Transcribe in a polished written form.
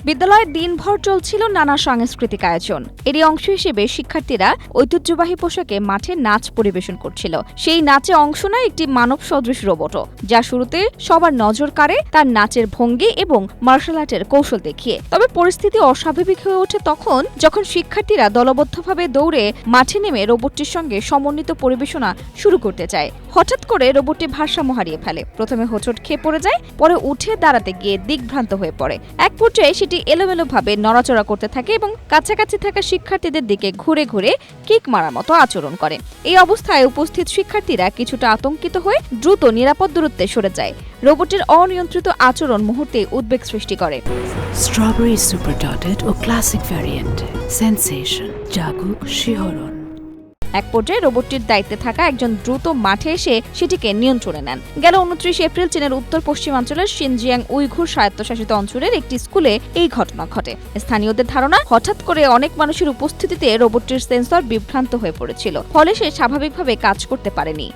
বিদ্যালয়ের দিনভর চলছিল নানা সাংস্কৃতিক আয়োজন। এরই অংশ হিসেবে শিক্ষার্থীরা ঐতিহ্যবাহী পোশাকে মাঠে নাচ পরিবেশন করছিল। সেই নাচে অংশ নেয় একটি মানব সদৃশ রোবটও, যা শুরুতে সবার নজর কাড়ে তার নাচের ভঙ্গি এবং মার্শাল আর্টের কৌশল দেখিয়ে। তবে পরিস্থিতি অস্বাভাবিক হয়ে ওঠে তখন, যখন শিক্ষার্থীরা দলবদ্ধভাবে দৌড়ে মাঠে নেমে রোবটটির সঙ্গে সমন্বিত পরিবেশনা শুরু করতে চায়। হঠাৎ করে রোবটটি ভারসাম্য হারিয়ে ফেলে। প্রথমে হোঁচট খেয়ে পড়ে যায়, পরে উঠে দাঁড়াতে গিয়ে দিকভ্রান্ত হয়ে পড়ে। এক পর্যায়ে সেটি এলোমেলোভাবে নড়াচড়া করতে থাকে এবং কাছাকাছি থাকা শিক্ষার্থীদের দিকে ঘুরে ঘুরে কিক মারার মতো আচরণ করে। এই অবস্থায় উপস্থিত শিক্ষার্থীরা কিছুটা আতঙ্কিত হয়ে দ্রুত নিরাপদ দূরত্বে সরে যায়। রোবটের অনিয়ন্ত্রিত আচরণ মুহূর্তে উদ্বেগ সৃষ্টি করে। স্ট্রবেরি সুপার ডটেড ও ক্লাসিক ভ্যারিয়েন্ট সেন্সেশন জাগুক শিহরণ। এক পর্যায়ে রোবটটির দায়িত্বে থাকা একজন দ্রুত মাঠে এসে সেটিকে নিয়ন্ত্রণে নেন। গেল 29 এপ্রিল চীনের উত্তর পশ্চিমাঞ্চলের শিনজিয়াং উইঘুর স্বায়ত্তশাসিত অঞ্চলের একটি স্কুলে এই ঘটনা ঘটে। স্থানীয়দের ধারণা, হঠাৎ করে অনেক মানুষের উপস্থিতিতে রোবটটির সেন্সর বিভ্রান্ত হয়ে পড়েছিল, ফলে সে স্বাভাবিকভাবে কাজ করতে পারেনি।